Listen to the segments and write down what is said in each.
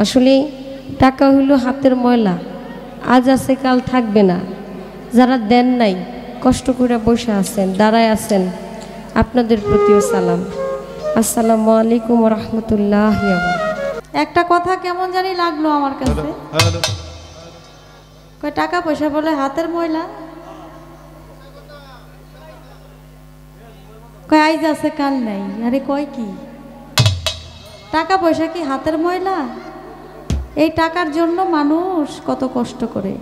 আসলে টাকা হইল হাতের ময়লা, আজ আছে কাল থাকবে না। যারা দেন নাই, কষ্ট করে বসে আছেন, দাঁড়ায় আছেন, আপনাদের প্রতিও সালাম। আসসালামু আলাইকুম ওয়া রাহমাতুল্লাহি ওয়া বারাকাতুহু। একটা কথা কেমন জানি লাগলো আমার কাছে, কয় টাকা পয়সা বলে হাতের ময়লা, কয় আইজ আছে কাল নাই। আরে কয় কি টাকা পয়সা কি হাতের ময়লা? এই টাকার জন্য মানুষ কত কষ্ট করে।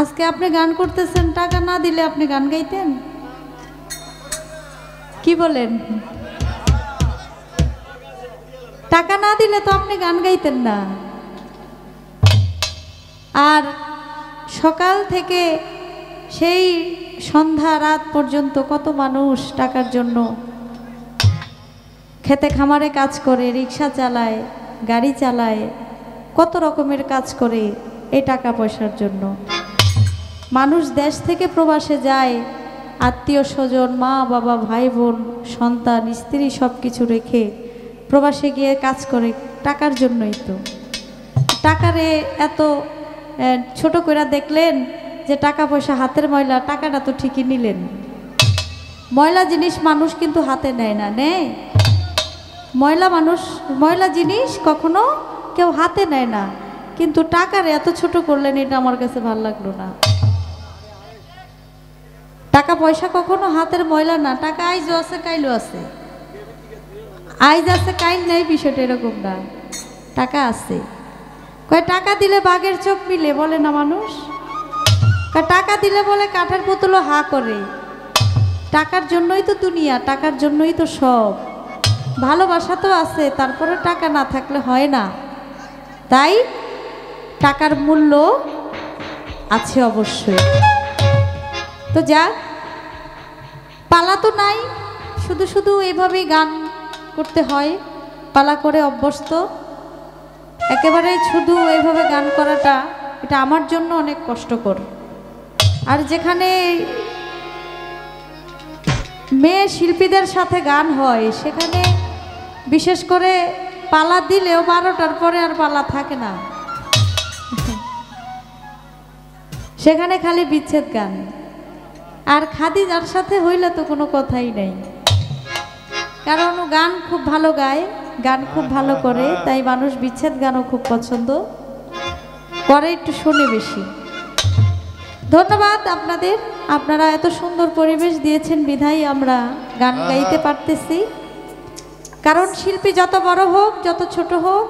আজকে আপনি গান করতেছেন, টাকা না দিলে আপনি গান গাইতেন? কি বলেন? টাকা না দিলে তো আপনি গান গাইতেন না। আর সকাল থেকে সেই সন্ধ্যা রাত পর্যন্ত কত মানুষ টাকার জন্য খেতে খামারে কাজ করে, রিক্সা চালায়, গাড়ি চালায়, কত রকমের কাজ করে এই টাকা পয়সার জন্য। মানুষ দেশ থেকে প্রবাসে যায়, আত্মীয় স্বজন, মা বাবা, ভাই বোন, সন্তান, স্ত্রী সব কিছু রেখে প্রবাসে গিয়ে কাজ করে টাকার জন্যই তো। টাকারে এত ছোট করে দেখলেন যে টাকা পয়সা হাতের ময়লা, টাকাটা তো ঠিকই নিলেন। ময়লা জিনিস মানুষ কিন্তু হাতে নেয় না, নেয়? ময়লা জিনিস কখনো কেউ হাতে নেয় না, কিন্তু টাকারে এত ছোট করলেন, এটা আমার কাছে ভালো লাগলো না। টাকা পয়সা কখনো হাতের ময়লা না। টাকা আইজও আছে, কাইলও আছে। আইজ আছে কাইল নেই, বিষয়টা এরকম না। টাকা আছে। কয় টাকা দিলে বাঘের চোখ মিলে, বলে না মানুষ? টাকা দিলে বলে কাঠের পুতুলও হা করে। টাকার জন্যই তো দুনিয়া, টাকার জন্যই তো সব। ভালোবাসা তো আছে, তারপরে টাকা না থাকলে হয় না। তাই টাকার মূল্য আছে অবশ্যই। তো যাক, পালা তো নাই, শুধু শুধু এভাবেই গান করতে হয়। পালা করে অভ্যস্ত, একেবারে শুধু এইভাবে গান করাটা এটা আমার জন্য অনেক কষ্টকর। আর যেখানে মেয়ে শিল্পীদের সাথে গান হয়, সেখানে বিশেষ করে পালা দিলেও 12টার পরে আর পালা থাকে না। সেখানে খালি বিচ্ছেদ গান। আর খাদিজার সাথে হইলে তো কোনো কথাই নেই, কারণ ও গান খুব ভালো গায়, গান খুব ভালো করে, তাই মানুষ বিচ্ছেদ গানও খুব পছন্দ করে, একটু শোনে বেশি। ধন্যবাদ আপনাদের, আপনারা এত সুন্দর পরিবেশ দিয়েছেন বিধায় আমরা গান গাইতে পারতেছি। কারণ শিল্পী যত বড় হোক, যত ছোট হোক,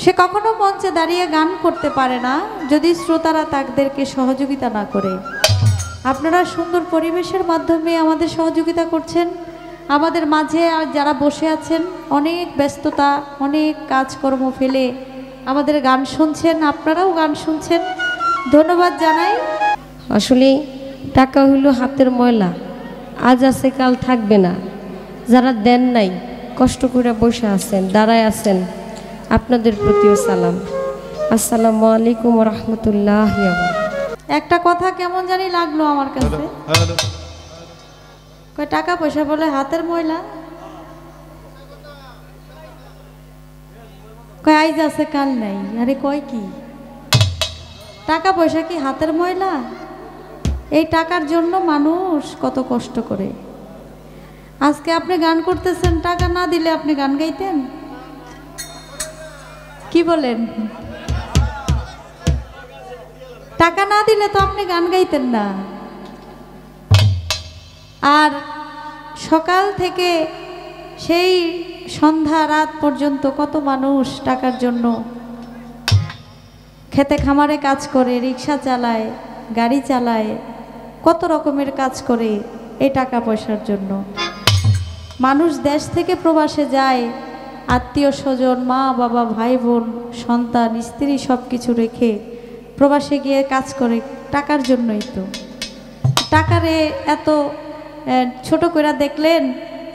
সে কখনো মঞ্চে দাঁড়িয়ে গান করতে পারে না যদি শ্রোতারা তাদেরকে সহযোগিতা না করে। আপনারা সুন্দর পরিবেশের মাধ্যমে আমাদের সহযোগিতা করছেন। আমাদের মাঝে যারা বসে আছেন, অনেক ব্যস্ততা, অনেক কাজকর্ম ফেলে আমাদের গান শুনছেন, আপনারাও গান শুনছেন, ধন্যবাদ জানাই। আসলে টাকা হইল হাতের ময়লা, আজ আছে কাল থাকবে না। যারা দেন নাই, কষ্ট করে বসে আছেন, দাঁড়ায় আছেন, আপনাদের প্রতিও সালাম। আসসালামু আলাইকুম ওয়া রাহমাতুল্লাহি ওয়া বারাকাতুহু। একটা কথা কেমন জানি লাগলো আমার কাছে, কয় টাকা পয়সা বলে হাতের ময়লা, কয় আইজ আছে কাল নাই। আরে কয় কি টাকা পয়সা কি হাতের ময়লা? এই টাকার জন্য মানুষ কত কষ্ট করে। আজকে আপনি গান করতেছেন, টাকা না দিলে আপনি গান গাইতেন? কি বলেন? টাকা না দিলে তো আপনি গান গাইতেন না। আর সকাল থেকে সেই সন্ধ্যা রাত পর্যন্ত কত মানুষ টাকার জন্য খেতে খামারে কাজ করে, রিক্সা চালায়, গাড়ি চালায়, কত রকমের কাজ করে এই টাকা পয়সার জন্য। মানুষ দেশ থেকে প্রবাসে যায়, আত্মীয় স্বজন, মা বাবা, ভাই বোন, সন্তান, স্ত্রী সব কিছু রেখে প্রবাসে গিয়ে কাজ করে টাকার জন্যই তো। টাকারে এত ছোট করে দেখলেন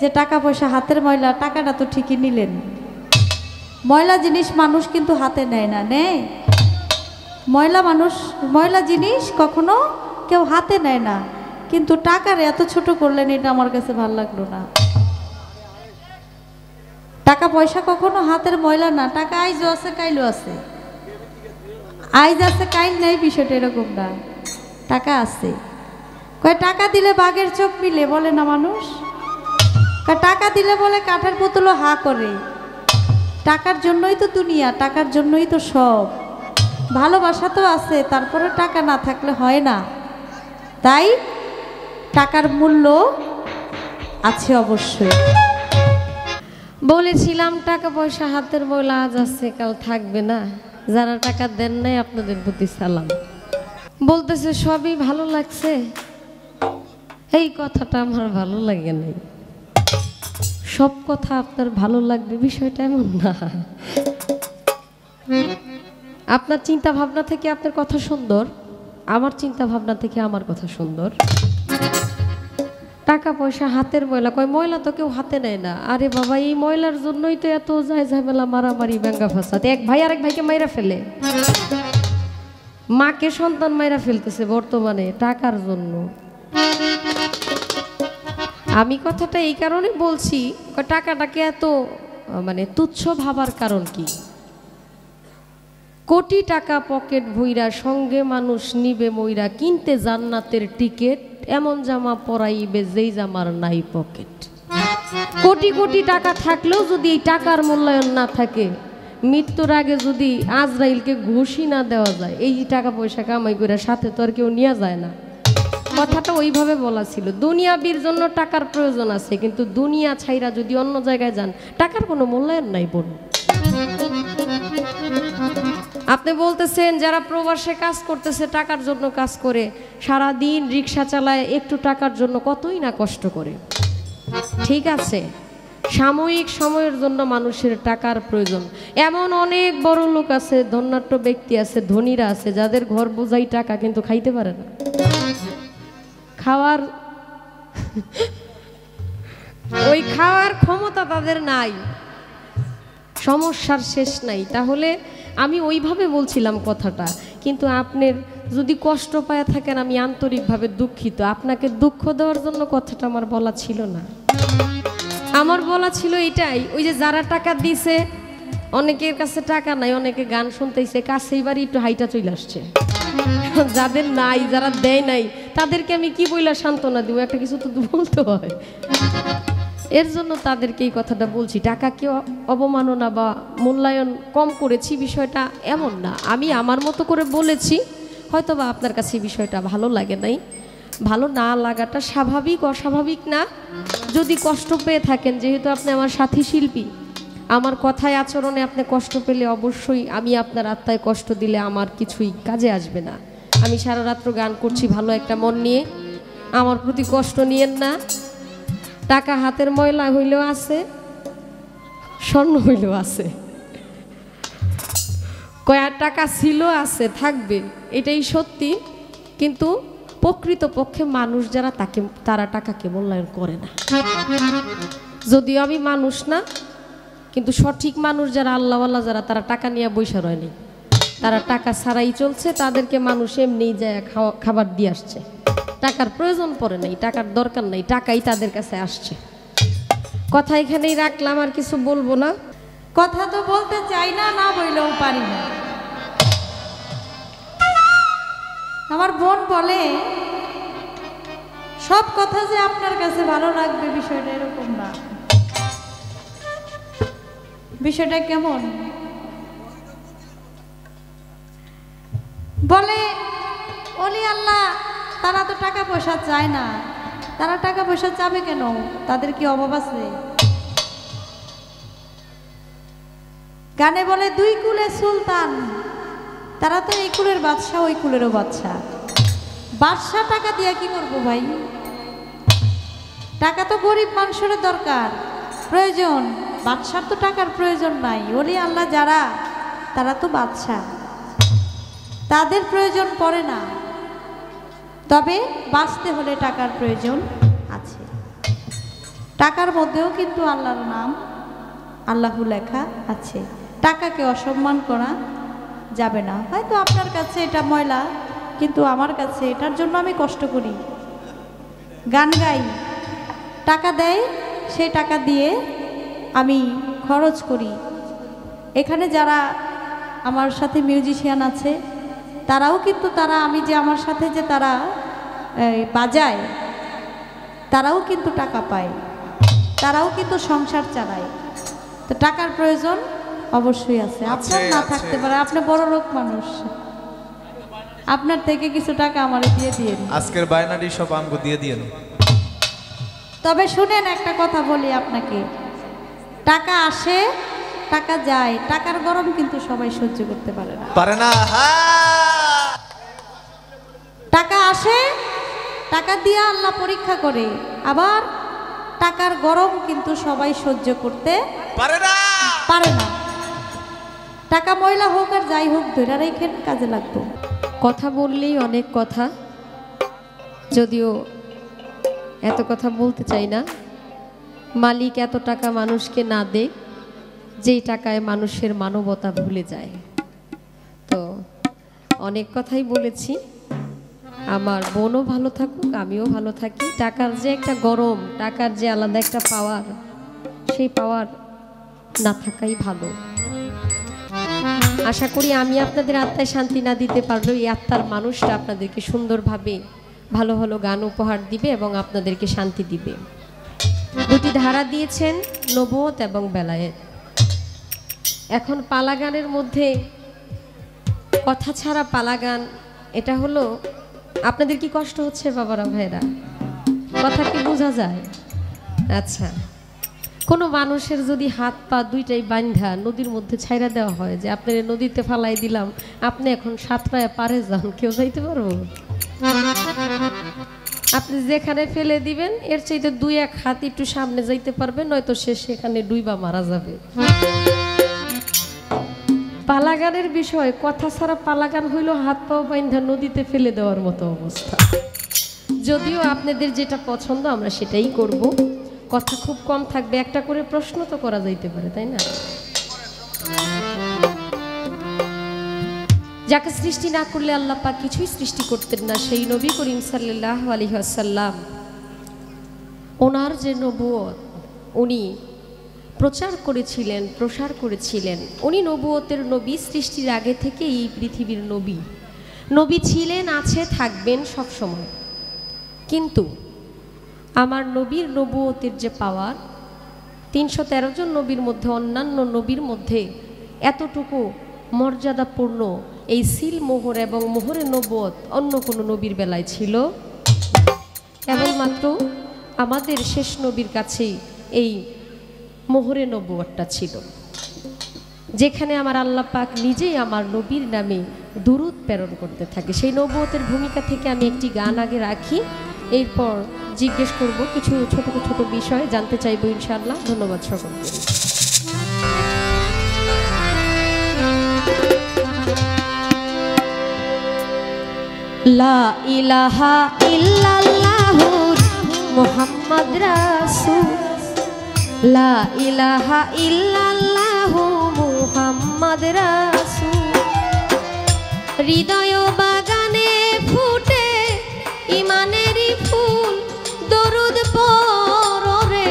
যে টাকা পয়সা হাতের ময়লা, টাকাটা তো ঠিকই নিলেন। ময়লা জিনিস মানুষ কিন্তু হাতে নেয় না, নেয়? ময়লা জিনিস কখনো কেউ হাতে নেয় না, কিন্তু টাকারে এত ছোট করলেন, এটা আমার কাছে ভালো লাগলো না। টাকা পয়সা কখনো হাতের ময়লা না, টাকা আইজও আছে কাইলও আছে, আইজ আছে কাইল নেই, বিষয়টা এরকম না, টাকা আছে। কয় টাকা দিলে বাঘের চোখ মিলে বলে না মানুষ, টাকা দিলে বলে কাঠের পুতুলও হা করে। টাকার জন্যই তো দুনিয়া, টাকার জন্যই তো সব। ভালোবাসা তো আছে, তারপরে টাকা না থাকলে হয় না। তাই টাকার মূল্য আছে অবশ্যই। বলেছিলাম টাকা পয়সা হাতের ময়লা, আজ আছে কাল থাকবে না। যারা টাকা দেন নাই আপনাদের প্রতি সালাম। বলতেছে সবই ভালো লাগছে, এই কথাটা আমার ভালো লাগে নাই। সব কথা আপনার ভালো লাগবে বিষয়টা এমন না। আপনার চিন্তা ভাবনা থেকে আপনার কথা সুন্দর, আমার চিন্তা ভাবনা থেকে আমার কথা সুন্দর। টাকা পয়সা হাতের ময়লা, কয় ময়লা তো কেউ হাতে নেয় না। আরে বাবা, এই ময়লার জন্যই তো এত যায় ঝামেলা, মারামারি, ব্যঙ্গা ফাসাদ। এক ভাই আরেক ভাইকে মাইরা ফেলে, মাকে সন্তান মাইরা ফেলতেছে বর্তমানে টাকার জন্য। আমি কথাটা এই কারণে বলছি, টাকাটাকে এত মানে তুচ্ছ ভাবার কারণ কি? কোটি টাকা পকেট ভইরা, সঙ্গে মানুষ নিবে মইরা, কিনতে জান্নাতের টিকেট, এমন জামা পরাইবে যেই জামার নাই পকেট। কোটি কোটি টাকা থাকলেও যদি এই টাকার মূল্যায়ন না থাকে, মৃত্যুর আগে যদি আজরাইলকে ঘুষই না দেওয়া যায়, এই টাকা পয়সা কামাই করে সাথে তো আর কেউ নিয়ে যায় না। কথাটা ওইভাবে বলা ছিল। দুনিয়াবির জন্য টাকার প্রয়োজন আছে, কিন্তু দুনিয়া ছাইরা যদি অন্য জায়গায় যান, টাকার কোনো মূল্যায়ন নাই বোন। আপনি বলতেছেন যারা প্রবাসে কাজ করতেছে, টাকার জন্য কাজ করে, সারা দিন রিক্সা চালায়, একটু টাকার জন্য কতই না কষ্ট করে। ঠিক আছে, সাময়িক সময়ের জন্য মানুষের টাকার প্রয়োজন। এমন অনেক বড় লোক আছে, ধনাঢ্য ব্যক্তি আছে, ধনীরা আছে, যাদের ঘর বোঝাই টাকা, কিন্তু খাইতে পারে না। খাওয়ার ওই খাওয়ার ক্ষমতা তাদের নাই, সমস্যার শেষ নাই। তাহলে আমি ওইভাবে বলছিলাম কথাটা, কিন্তু আপনার যদি কষ্ট পায় থাকেন, আমি আন্তরিকভাবে দুঃখিত। আপনাকে দুঃখ দেওয়ার জন্য কথাটা আমার বলা ছিল না। আমার বলা ছিল এটাই, ওই যে যারা টাকা দিছে, অনেকের কাছে টাকা নাই, অনেকে গান শুনতেছে, কাছেই বাড়ি একটু হাইটা চলে আসছে। যাদের নাই, যারা দেয় নাই, তাদেরকে আমি কি বইলা সান্ত্বনা দিব? একটা কিছু তো বলতে হয়। এর জন্য তাদেরকে এই কথাটা বলছি। টাকাকে অবমাননা বা মূল্যায়ন কম করেছি বিষয়টা এমন না। আমি আমার মতো করে বলেছি, হয়তো বা আপনার কাছে বিষয়টা ভালো লাগে নাই। ভালো না লাগাটা স্বাভাবিক, অস্বাভাবিক না। যদি কষ্ট পেয়ে থাকেন, যেহেতু আপনি আমার সাথী শিল্পী, আমার কথায় আচরণে আপনি কষ্ট পেলে অবশ্যই আমি আপনার আত্মায় কষ্ট দিলে আমার কিছুই কাজে আসবে না। আমি সারা রাত্র গান করছি ভালো একটা মন নিয়ে, আমার প্রতি কষ্ট নিয়েন না। টাকা হাতের ময়লা হইলেও আছে, স্বর্ণ হইলেও আছে, কয়া টাকা ছিল, আছে, থাকবে, এটাই সত্যি। কিন্তু প্রকৃতপক্ষে মানুষ যারা, তারা টাকাকে মূল্যায়ন করে না। যদিও আমি মানুষ না, কিন্তু সঠিক মানুষ যারা, আল্লাহওয়ালা যারা, তারা টাকা নিয়ে বৈশা রয়নি, তারা টাকা ছাড়াই চলছে। তাদেরকে মানুষ এমনিই যায় খাবার দিয়ে আসছে, টাকার প্রয়োজন পড়ে নাই, টাকার দরকার নাই, টাকাই তাদের কাছে আসছে। কথা এখানেই রাখলাম, আর কিছু বলবো না। কথা তো বলতে চাই না, না বললেও পারি না। আমার বোন বলে সব কথা যে আপনার কাছে ভালো লাগবে, বিষয়টা এরকম না। বিষয়টা কেমন? বলে ওলি আল্লাহ তারা তো টাকা পয়সা চায় না। তারা টাকা পয়সা চাবে কেন? তাদের কি অভাব আছে? গানে বলে দুই কুলে সুলতান, তারা তো এই কুলের বাদশা, ওই কুলেরও বাদশা। বাদশা টাকা দিয়ে কি করবো ভাই? টাকা তো গরিব মানুষের দরকার, প্রয়োজন। বাদশার তো টাকার প্রয়োজন নাই। ওলি আল্লাহ যারা, তারা তো বাদশা, তাদের প্রয়োজন পড়ে না। তবে বাঁচতে হলে টাকার প্রয়োজন আছে। টাকার মধ্যেও কিন্তু আল্লাহর নাম, আল্লাহু লেখা আছে। টাকাকে অসম্মান করা যাবে না। হয়তো আপনার কাছে এটা ময়লা, কিন্তু আমার কাছে এটার জন্য আমি কষ্ট করি, গান গাই, টাকা দেয়, সেই টাকা দিয়ে আমি খরচ করি। এখানে যারা আমার সাথে মিউজিশিয়ান আছে তারাও কিন্তু আমি যে আমার সাথে যে তারা বাজায় তারাও কিন্তু টাকা পায়, তারাও কিন্তু সংসার চালায়। তো টাকার প্রয়োজন অবশ্যই আছে, আপনার না থাকতে পারে, আপনি বড় লোক মানুষ, আপনার থেকে কিছু টাকা আমারে দিয়ে দিয়েন, আজকের বায়নাটি সব আমগো দিয়ে দিয়েন। তবে শুনেন একটা কথা বলি আপনাকে, টাকা আসে টাকা যায়, টাকার গরম কিন্তু সবাই সহ্য করতে পারে না। পারে না। টাকা আসে, টাকা দিয়ে আল্লাহ পরীক্ষা করে, আবার টাকার গরম কিন্তু সবাই সহ্য করতে পারে না। টাকা ময়লা হোক আর যাই হোক ধরে রেখে কাজে লাগতো। কথা বললেই অনেক কথা, যদিও এত কথা বলতে চাই না। মালিক এত টাকা মানুষকে না দেয় যেই টাকায় মানুষের মানবতা ভুলে যায়। তো অনেক কথাই বলেছি, আমার বোনও ভালো থাকুক, আমিও ভালো থাকি। টাকার যে একটা গরম, টাকার যে আলাদা একটা পাওয়ার, সেই পাওয়ার না থাকাই ভালো। আশা করি আমি আপনাদের আত্মায় শান্তি না দিতে পারলেও এই আত্মার মানুষটা আপনাদেরকে সুন্দরভাবে ভালো ভালো গান উপহার দিবে এবং আপনাদেরকে শান্তি দিবে। দুটি ধারা দিয়েছেন, নবুয়ত এবং বেলায়েত। এখন পালা গানের মধ্যে কথা ছাড়া পালা গান, এটা হলো, আপনাদের কি কষ্ট হচ্ছে বাবারা ভাইরা? কথা কি বোঝা যায়? আচ্ছা, কোনো মানুষের যদি হাত পা দুইটাই বান্ধা নদীর মধ্যে ছাইরা দেওয়া হয় যে আপনার নদীতে ফালাই দিলাম, আপনি এখন সাঁতরায় পারে যান, কেউ যাইতে পারবো? আপনি যেখানে ফেলে দিবেন এর চাইতে দুই এক হাত একটু সামনে যাইতে পারবে, নয়তো সে সেখানে ডুইবা মারা যাবে। পালাগানের বিষয়, কথা ছাড়া পালাগান হইল হাত পাও বান্ধা নদীতে ফেলে দেওয়ার মতো অবস্থা। যদিও আপনাদের যেটা পছন্দ আমরা সেটাই করব, কথা খুব কম থাকবে, একটা করে প্রশ্ন তো করা যাইতে পারে, তাই না? যাকে সৃষ্টি না করলে আল্লাহ পাক কিছুই সৃষ্টি করতেন না, সেই নবী করিম সাল্লাল্লাহু আলাইহি ওয়াসাল্লাম, ওনার যে নবুয়ত উনি প্রচার করেছিলেন, প্রসার করেছিলেন। উনি নবুয়তের নবী, সৃষ্টির আগে থেকে এই পৃথিবীর নবী। নবী ছিলেন, আছে, থাকবেন সব সময়। কিন্তু আমার নবীর নবুয়তের যে পাওয়ার, 313 জন নবীর মধ্যে অন্যান্য নবীর মধ্যে এতটুকু মর্যাদাপূর্ণ এই সিল মোহর এবং মোহরের নবুয়ত অন্য কোনো নবীর বেলায় ছিল। কেবলমাত্র আমাদের শেষ নবীর কাছেই এই মোহরে নবুয়তটা ছিল, যেখানে আমার আল্লাহ পাক নিজেই আমার নবীর নামে দুরূদ প্রেরণ করতে থাকে। সেই নবুয়তের ভূমিকা থেকে আমি একটি গান আগে রাখি, এরপর জিজ্ঞেস করব কিছু ছোট ছোট বিষয় জানতে চাইবো ইনশাআল্লাহ। ধন্যবাদ সকলকে। লা ইলাহা ইল্লাল্লাহু মুহাম্মদ রাসূল, লা ইলাহা ইল্লাল্লাহু মুহাম্মদ রাসূল। হৃদয় বাগানে ফুটে ইমানেরই ফুল, দরুদ পড়ো রে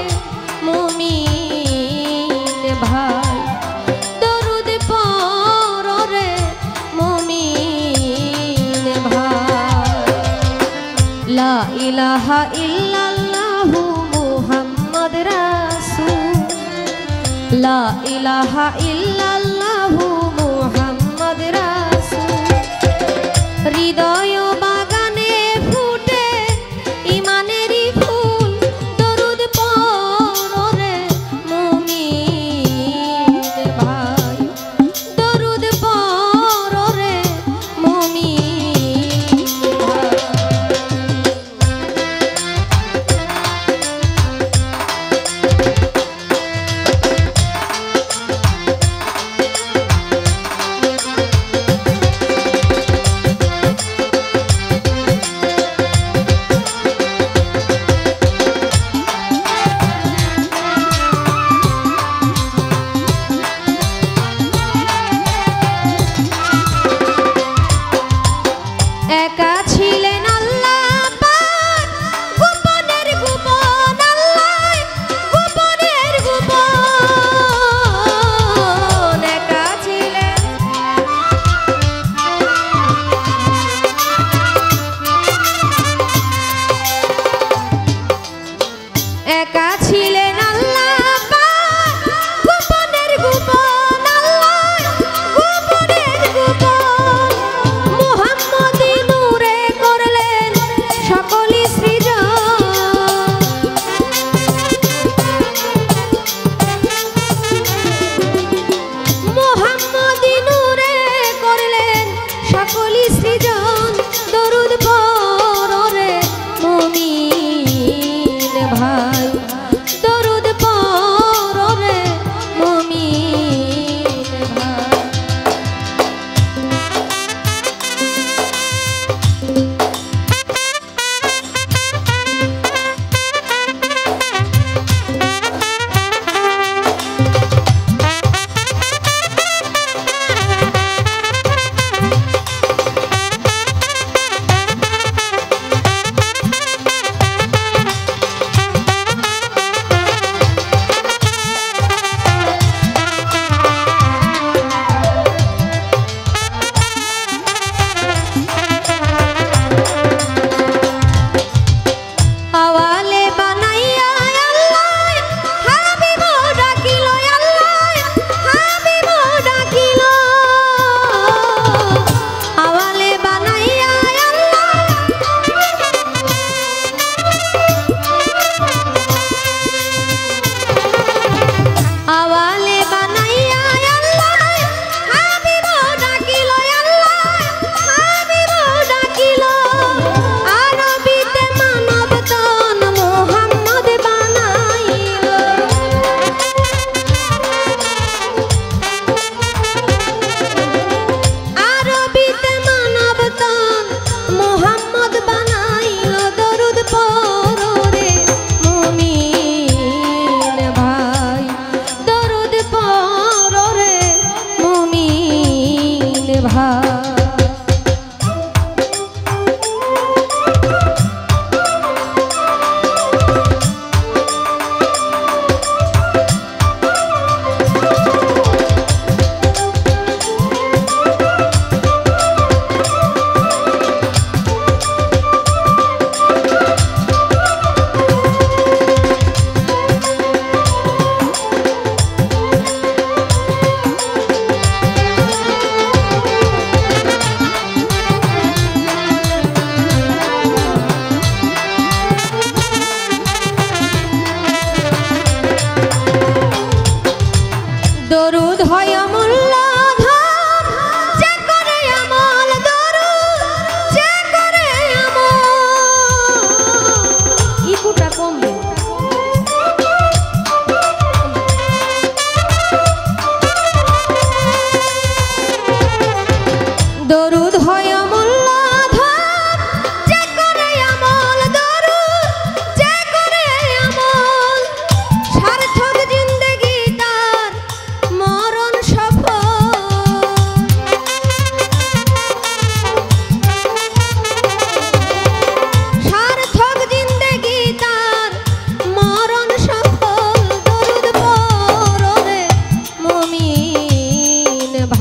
মুমিন ভাই, দরুদ পড়ো রে মুমিন ভাই। লা ইলাহা ইল্লাল্লাহু মুহাম্মদ রাসূল, লা ইলাহা ইল্লাল্লাহু মুহাম্মদ রাসূল। হৃদয় বাগানে ফুটে ইমানেরই ফুল, দরুদ পড়ো রে মুমিন ভাই, দরুদ পড়ো রে মুমিন ভাই।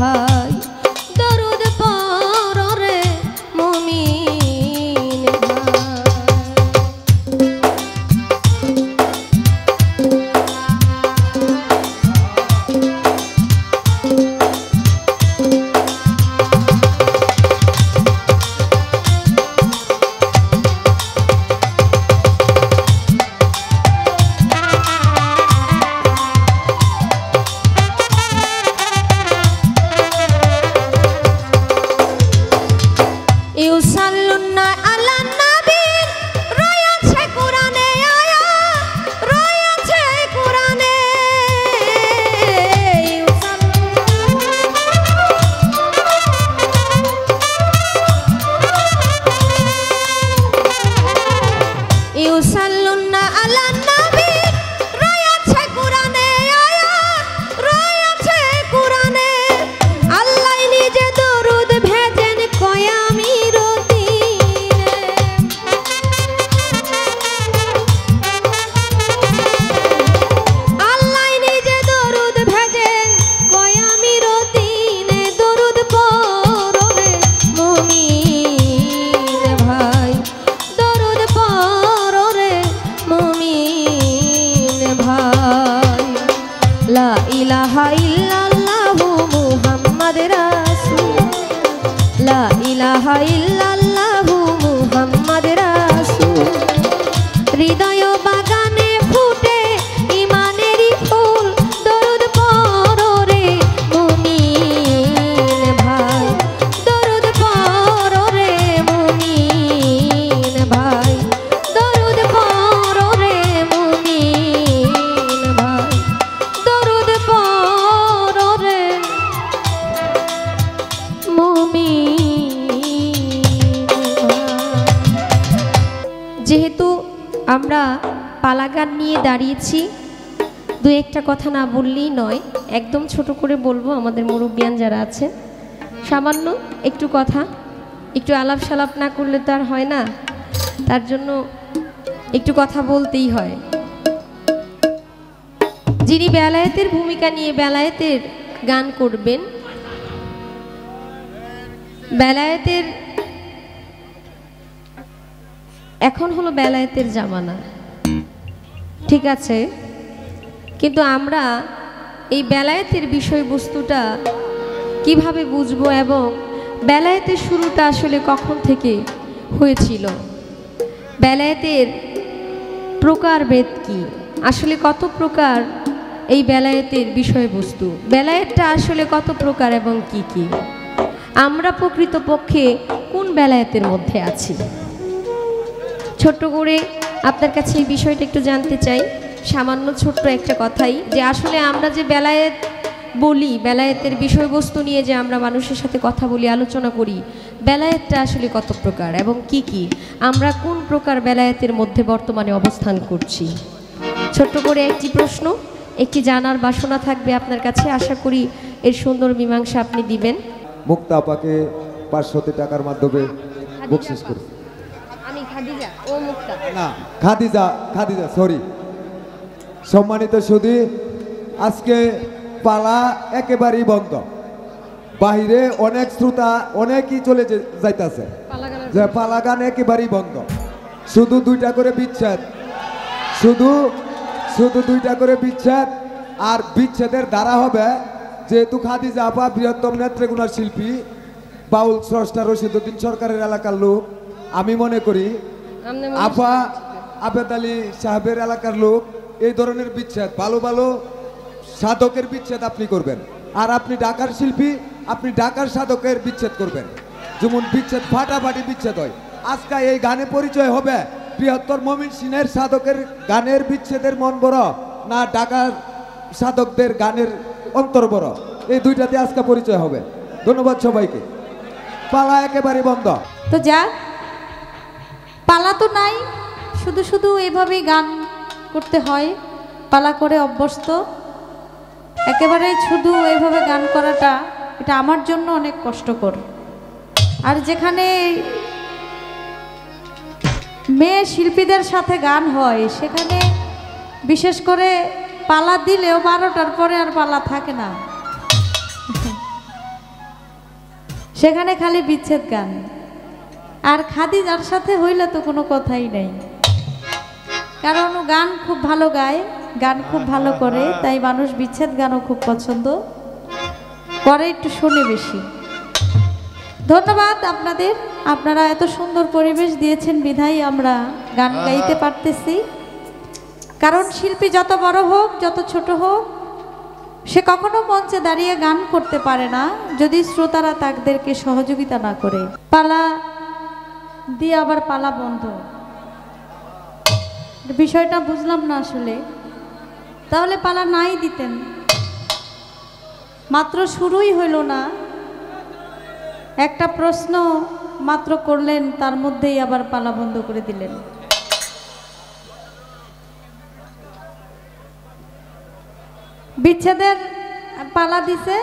ভাই দরুদ পড়ো রে মুমিন ভাই। ইউসাল্লুনা আলা নবী রয়েছে কোরআনে আয়াত রয়েছে কোরআনে ইউসাল্লুনা আলা নবী রয়েছে কোরআনে আয়াত রয়েছে কোরআনে আল্লাহ নিজে দরুদ ভেজেন কয়ামির লা ইলাহা ইল্লাল্লাহু মুহাম্মাদ রাসূল লা ইলাহা ইল্লাল্লাহু মুহাম্মাদ রাসূল হৃদয় বাগানে ফুটে ঈমানেরই ফুল দরুদ পড়ো রে মুমিন ভাই দরুদ পড়ো রে মুমিন ভাই দরুদ পড়ো রে মুমিন ভাই দরুদ পড়ো রে মুমিন ভাই। যেহেতু আমরা পালা গান নিয়ে দাঁড়িয়েছি, দু একটা কথা না বললেই নয়, একদম ছোট করে বলবো। আমাদের মুরব্বিয়ান যারা আছেন সামান্য একটু কথা, একটু আলাপ সালাপ না করলে তো আর হয় না, তার জন্য একটু কথা বলতেই হয়। যিনি বেলায়েতের ভূমিকা নিয়ে বেলায়েতের গান করবেন, বেলায়েতের এখন হলো বেলায়েতের জামানা, ঠিক আছে, কিন্তু আমরা এই বেলায়েতের বিষয়বস্তুটা কিভাবে বুঝবো এবং বেলায়েতের শুরুটা আসলে কখন থেকে হয়েছিল, বেলায়েতের প্রকারভেদ কি, আসলে কত প্রকার এই বেলায়েতের বিষয়বস্তু, বেলায়েতটা আসলে কত প্রকার এবং কি কি, আমরা প্রকৃতপক্ষে কোন বেলায়েতের মধ্যে আছি। ছোট্ট করে আপনার কাছে এই বিষয়টা একটু জানতে চাই, সামান্য ছোট্ট একটা কথাই, যে আসলে আমরা যে বেলায়েত বলি, বেলায়েতের বিষয়বস্তু নিয়ে যে আমরা মানুষের সাথে কথা বলি, আলোচনা করি, বেলায়েতটা আসলে কত প্রকার এবং কি কি, আমরা কোন প্রকার বেলায়েতের মধ্যে বর্তমানে অবস্থান করছি। ছোট্ট করে একটি প্রশ্ন, একটি জানার বাসনা থাকবে আপনার কাছে, আশা করি এর সুন্দর মীমাংসা আপনি দিবেন। মুক্তা আপাকে 500 টাকার মাধ্যমে বকশিশ করি। আমি খাদিজা, ও মুক্তা না, খাদিজা সরি। সম্মানিত সুধী, আজকে পালা একেবারেই বন্ধ, বাহিরে অনেক শ্রোতা অনেকই চলে যাইতেছে, যে পালা গান একেবারেই বন্ধ, শুধু 2টা করে বিচ্ছেদ, শুধু 2টা করে বিচ্ছেদ। আর বিচ্ছেদের দ্বারা হবে, যেহেতু খাদিজা আপা বৃহত্তম নেত্রগুণার শিল্পী, বাউল স্রষ্টা রশিদউদ্দিন সরকারের এলাকার লোক, আমি মনে করি আপা আবেদ আলী সাহেবের এলাকার লোক, এই ধরনের বিচ্ছেদ, ভালো ভালো সাধকের বিচ্ছেদ আপনি করবেন। আর আপনি ঢাকার শিল্পী, আপনি ঢাকার সাধকের বিচ্ছেদ করবেন, যেমন বিচ্ছেদ ফাটাফাটি বিচ্ছেদ হয়। আজকে এই গানে পরিচয় হবে বৃহত্তর ময়মনসিংহের সাধকের গানের বিচ্ছেদের মন বড় না ঢাকার সাধকদের গানের অন্তর বড়, এই দুইটাতে আজকে পরিচয় হবে। ধন্যবাদ সবাইকে। পালা একেবারে বন্ধ। তো যাক, পালা তো নাই, শুধু শুধু এভাবেই গান করতে হয়, পালা করে অভ্যস্ত, একেবারে শুধু এইভাবে গান করাটা এটা আমার জন্য অনেক কষ্টকর। আর যেখানে মেয়ে শিল্পীদের সাথে গান হয়, সেখানে বিশেষ করে পালা দিলেও 12টার পরে আর পালা থাকে না। সেখানে খালি বিচ্ছেদ গান। আর খাদিজার সাথে হইলে তো কোনো কথাই নেই, কারণ ও গান খুব ভালো গায়, গান খুব ভালো করে, তাই মানুষ বিচ্ছেদ গানও খুব পছন্দ করে, একটু শুনে বেশি। ধন্যবাদ আপনাদের, আপনারা এত সুন্দর পরিবেশ দিয়েছেন বিধায় আমরা গান গাইতে পারতেছি। কারণ শিল্পী যত বড় হোক যত ছোট হোক সে কখনো মঞ্চে দাঁড়িয়ে গান করতে পারে না যদি শ্রোতারা তাদেরকে সহযোগিতা না করে। পালা দিয়ে আবার পালা বন্ধ, বিষয়টা বুঝলাম না আসলে। তাহলে পালা নাই দিতেন, মাত্র শুরুই হইল না, একটা প্রশ্ন মাত্র করলেন তার মধ্যেই আবার পালা বন্ধ করে দিলেন। বিচ্ছেদের পালা দিছে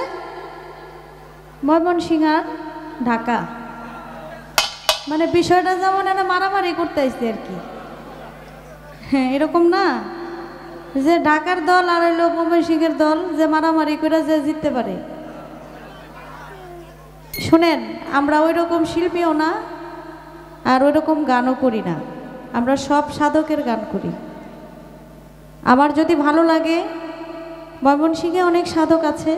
ময়মনসিংহ ঢাকা, মানে বিষয়টা যেমন একটা মারামারি করতে আসছে আর কি। হ্যাঁ, এরকম না যে ঢাকার দল আর হইল ময়মনসিংহের দল যে মারামারি করে যে জিততে পারে। শুনেন, আমরা ওই রকম শিল্পীও না আর ওই রকম গানও করি না, আমরা সব সাধকের গান করি। আমার যদি ভালো লাগে, ময়মনসিংহে অনেক সাধক আছে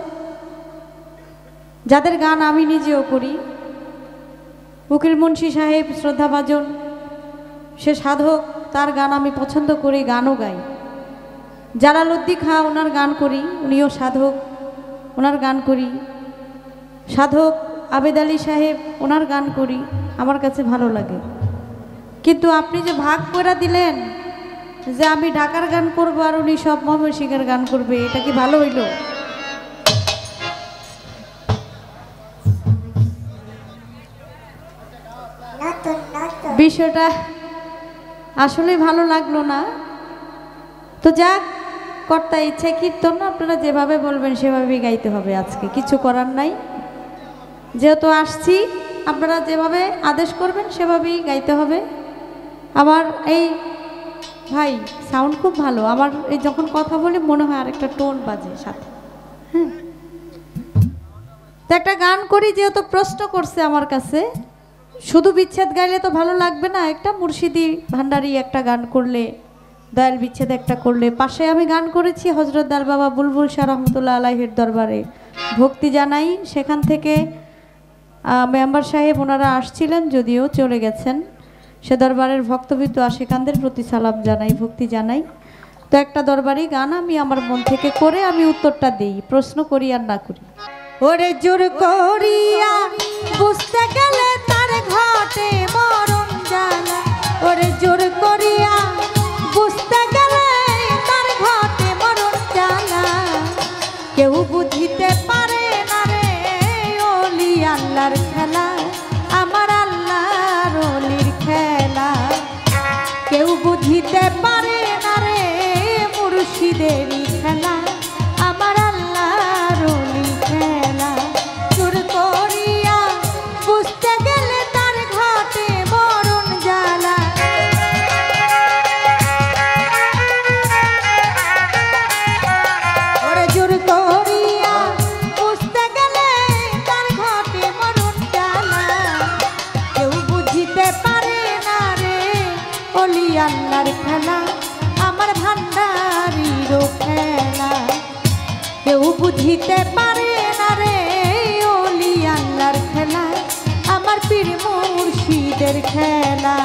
যাদের গান আমি নিজেও করি। উকিল মুন্সি সাহেব শ্রদ্ধাভাজন, সে সাধক, তার গান আমি পছন্দ করি, গানও গাই। জালালউদ্দিন খাঁ, ওনার গান করি, উনিও সাধক, ওনার গান করি। সাধক আবেদ আলী সাহেব, ওনার গান করি, আমার কাছে ভালো লাগে। কিন্তু আপনি যে ভাগ করে দিলেন যে আমি ঢাকার গান করব আর উনি সব ময়মনসিংহের গান করবে, এটা কি ভালো হইল? বিষয়টা আসলে ভালো লাগলো না। তো যাক, কর্তা ইচ্ছে কীর্তন, আপনারা যেভাবে বলবেন সেভাবেই গাইতে হবে, আজকে কিছু করার নাই। যেহেতু আসছি, আপনারা যেভাবে আদেশ করবেন সেভাবেই গাইতে হবে। আমার এই ভাই সাউন্ড খুব ভালো, আমার এই যখন কথা বলি মনে হয় আরেকটা টোন বাজে সাথে। হ্যাঁ, তো একটা গান করি, যেহেতু প্রশ্ন করছে আমার কাছে, শুধু বিচ্ছেদ গাইলে তো ভালো লাগবে না, একটা মুর্শিদি ভান্ডারি একটা গান করলে, দয়াল বিচ্ছেদ একটা করলে। পাশে আমি গান করেছি হজরত দার বাবা বুলবুল শাহ রহমতুল্লাহ আলাইহির দরবারে, ভক্তি জানাই। সেখান থেকে মেম্বার সাহেব ওনারা আসছিলেন, যদিও চলে গেছেন। সে দরবারের ভক্তবৃন্দ আশিকানদের প্রতি সালাম জানাই, ভক্তি জানাই। তো একটা দরবারি গান আমি আমার মন থেকে করে আমি উত্তরটা দিই, প্রশ্ন করি আর না করি। ওরে জোর করিয়া বুঝতে গেলে তার ঘটে মরণ জ্বালা, ওরে জোর করিয়া বুঝতে গেলে তার ঘটে মরণ জ্বালা, কেউ বুঝিতে পারে না রে ওলি আল্লাহর খেলা, আমার আল্লাহর ওলির খেলা, কেউ বুঝিতে পারে না রে মুর্শিদেরই খেলা, আমার আল্লাহর ওলির খেলা। জোর করিয়া বুঝতে গেলে তার ঘটে মরণ জ্বালা, ওরে জোর করিয়া বুঝতে গেলে তার ঘটে মরণ জ্বালা, কেউ বুঝিতে পারে না রে ওলি আল্লাহর খেলা, আমার ভান্ডারির খেলা, কেউ বুঝিতে পারে না রে ওলি আল্লাহর খেলা, আমার পীর মুর্শিদের খেলা।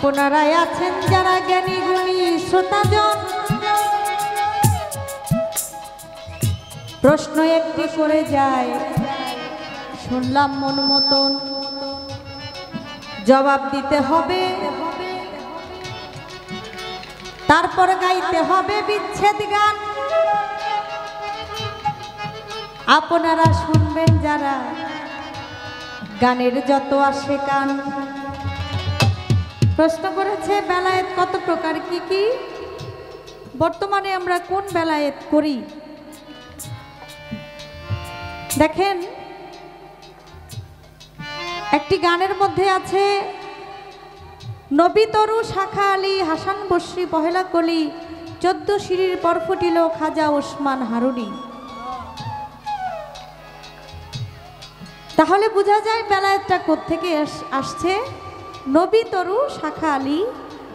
আপনারাই আছেন যারা জ্ঞানী গুণী শ্রোতাজন, প্রশ্ন একটি করে যায় শুনলাম মন মতন, জবাব দিতে হবে, তারপর গাইতে হবে বিচ্ছেদ গান। আপনারা শুনবেন যারা গানের যত আসে কান। প্রশ্ন করেছে বেলায়েত কত প্রকার, কি কি? বর্তমানে আমরা কোন বেলায়েত করি? দেখেন, একটি গানের মধ্যে আছে নবী তরু শাখা আলী হাসান বসরি পহেলা কলি 14 সিঁড়ির পর ফুটিল খাজা ওসমান হারুনি। তাহলে বোঝা যায় বেলায়েতটা কোত্থেকে আসছে। নবী তরু শাখা আলী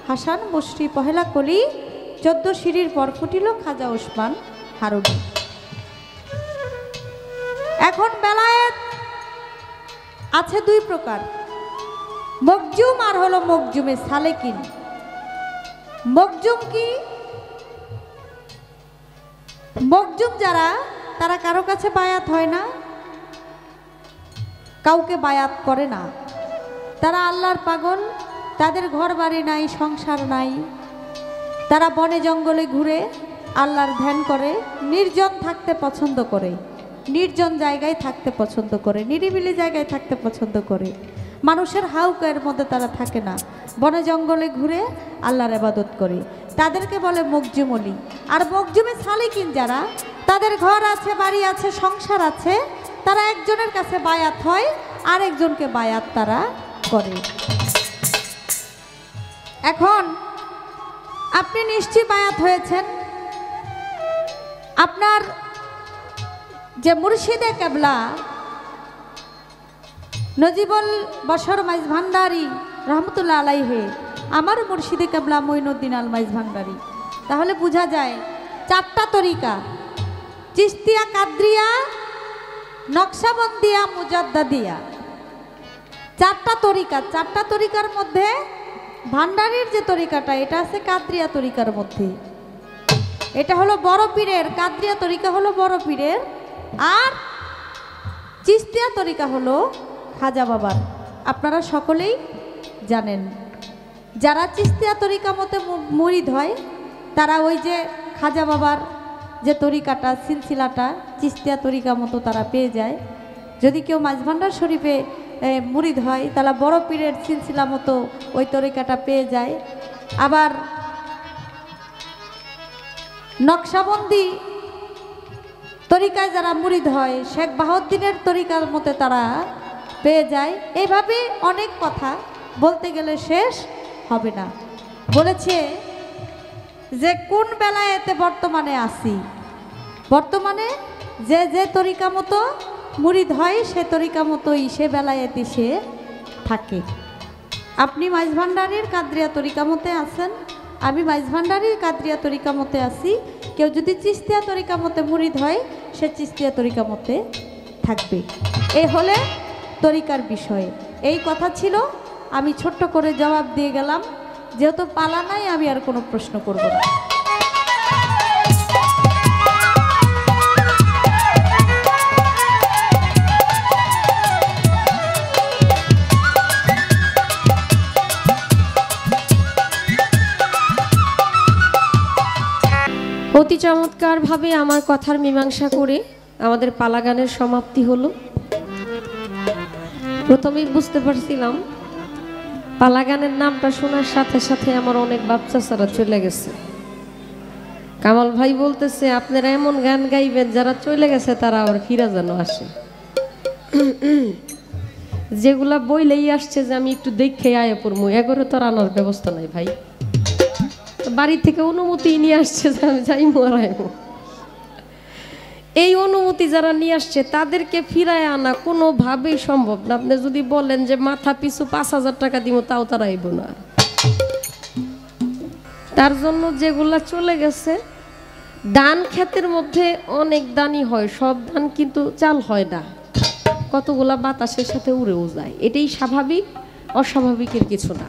হাসান বসরি পহেলা কলি 14 সিঁড়ির পর ফুটিল খাজা ওসমান হারুনি। এখন বেলায়েত আছে দুই প্রকার, মকজুম আর হলো মকজুমে সালেকিন। মকজুম কি? মকজুম যারা, তারা কারো কাছে বায়াত হয় না, কাউকে বায়াত করে না, তারা আল্লাহর পাগল, তাদের ঘর বাড়ি নাই, সংসার নাই, তারা বনে জঙ্গলে ঘুরে আল্লাহর ধ্যান করে, নির্জন থাকতে পছন্দ করে, নির্জন জায়গায় থাকতে পছন্দ করে, নিরিবিলি জায়গায় থাকতে পছন্দ করে, মানুষের হাউকের মধ্যে তারা থাকে না, বনে জঙ্গলে ঘুরে আল্লাহর ইবাদত করে, তাদেরকে বলে মকজুম অলি। আর মকজুমে সালিকিন যারা, তাদের ঘর আছে, বাড়ি আছে, সংসার আছে, তারা একজনের কাছে বায়াত হয়, আর একজনকে বায়াত তারা করে। এখন আপনি নিশ্চয়ই বায়াত হয়েছেন, আপনার যে মুর্শিদে কেবলা নজিবুল বশর মাইজ ভান্ডারী রহমতুল্লাহ আলাইহে, আমার মুর্শিদে কেবলা মঈনুদ্দিন আল মাইজ ভান্ডারী। তাহলে বোঝা যায় চারটা তরিকা, চিশতিয়া, কাদরিয়া, নকশাবন্দিয়া, মুজাদ্দাদিয়া, চারটা তরিকা। চারটা তরিকার মধ্যে ভান্ডারীর যে তরিকাটা, এটা আছে কাদরিয়া তরিকার মধ্যে, এটা হলো বড় পীরের, কাদরিয়া তরিকা হলো বড় পীরের, আর চিশতিয়া তরিকা হলো খাজা বাবার। আপনারা সকলেই জানেন, যারা চিশতিয়া তরিকা মতে মুরিদ হয়, তারা ওই যে খাজা বাবার যে তরিকাটা, সিলসিলাটা চিশতিয়া তরিকা মতো তারা পেয়ে যায়। যদি কেউ মাঝভান্ডার শরীফে মুরিদ হয়, তারা বড় পীরের সিলসিলা মতো ওই তরিকাটা পেয়ে যায়। আবার নকশাবন্দি তরিকায় যারা মুরিদ হয়, শেখ বাহাউদ্দিনের তরিকার মতে তারা পেয়ে যায়। এইভাবে অনেক কথা বলতে গেলে শেষ হবে না। বলেছে যে কোন বেলায়েতে বর্তমানে আসি, বর্তমানে যে যে তরিকা মতো মুরিদ হয়, সে তরিকা মতোই সে বেলায়েতে সে থাকে। আপনি মাইজভান্ডারীর কাদরিয়া তরিকা মতে আছেন, আমি মাইজভান্ডারীর কাদরিয়া তরিকা মতে আছি। কেউ যদি চিশতিয়া তরিকা মতে মুরিদ হয়, সে চিশতিয়া তরিকা মতে থাকবে। এই হলে তরিকার বিষয়ে এই কথা ছিল। আমি ছোট্ট করে জবাব দিয়ে গেলাম, যেহেতু পালা নাই আমি আর কোনো প্রশ্ন করব না। অতি চমৎকারভাবে আমার কথার মীমাংসা করে আমাদের পালা গানের সমাপ্তি হলো। প্রথমেই বুঝতে পারছিলাম, পালা গানের নামটা শোনার সাথে সাথে আমার অনেক বাচ্চারা চলে গেছে। কামাল ভাই বলতেছে আপনারা এমন গান গাইবেন যারা চলে গেছে তারা আবার ফিরা যেন আসে। যেগুলা বইলেই আসছে যে আমি একটু দেখে আয়া পড়বো, এগোরে তো আনার ব্যবস্থা নাই ভাই। বাড়ি থেকে অনুমতি নিয়ে আসছে যে আমি যাই মরাইবো, এই অনুমতি যারা নিয়ে আসছে তাদেরকে ফিরায় আনা কোনোভাবেই সম্ভব না। আপনি যদি বলেন যে মাথা পিছু 5,000 টাকা দিব, তাও তারা আইব না। তার জন্য যেগুলা চলে গেছে, ধান ক্ষেতের মধ্যে অনেক ধানই হয়, সব ধান কিন্তু চাল হয় না, কতগুলা বাতাসের সাথে উড়েও যায়। এটাই স্বাভাবিক, অস্বাভাবিকের কিছু না।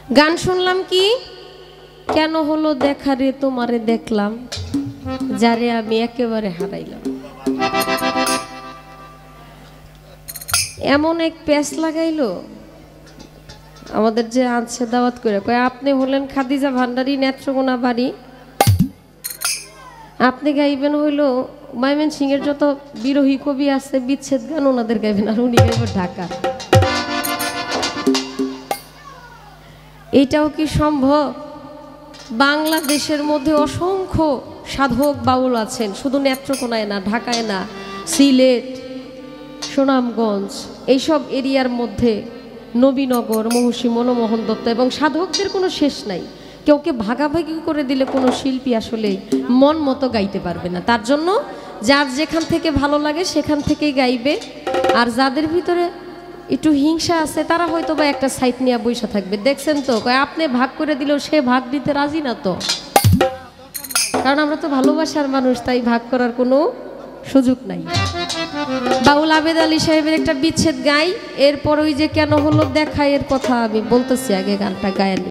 গান শুনলাম কি, কেন হলো দেখা রে তোমারে দেখলাম, যারে আমি একেবারে হারাইলাম। এমন এক প্যাচ লাগাইলো আমাদের যে আছে দাওয়াত করে, কয় আপনি হলেন খাদিজা ভান্ডারী, নেত্রকোনা বাড়ি, আপনি গাইবেন হইলো ময়মনসিংহের যত বিরোহী কবি আছে বিচ্ছেদ গান ওনাদের গাইবেন, আর উনি গাইবেন ঢাকা। এইটাও কি সম্ভব? বাংলাদেশের মধ্যে অসংখ্য সাধক বাউল আছেন, শুধু নেত্রকোনায় না, ঢাকায় না, সিলেট, সুনামগঞ্জ, এইসব এরিয়ার মধ্যে, নবীনগর, মহর্ষি মনমোহন দত্ত, এবং সাধকদের কোনো শেষ নাই। কেউকে ভাগাভাগি করে দিলে কোনো শিল্পী আসলে মন মতো গাইতে পারবে না। তার জন্য যার যেখান থেকে ভালো লাগে সেখান থেকেই গাইবে। আর যাদের ভিতরে একটু হিংসা আছে তারা হয়তো বা একটা সাইট নিয়ে বসে থাকবে। দেখছেন তো, কয় আপনি ভাগ করে দিলেও সে ভাগ দিতে রাজি না তো, কারণ আমরা তো ভালোবাসার মানুষ, তাই ভাগ করার কোনো সুযোগ নাই। বাউল আবেদ আলী সাহেবের একটা বিচ্ছেদ গাই, এরপর ওই যে কেন হলো দেখা এর কথা আমি বলতেছি, আগে গানটা গায়েন।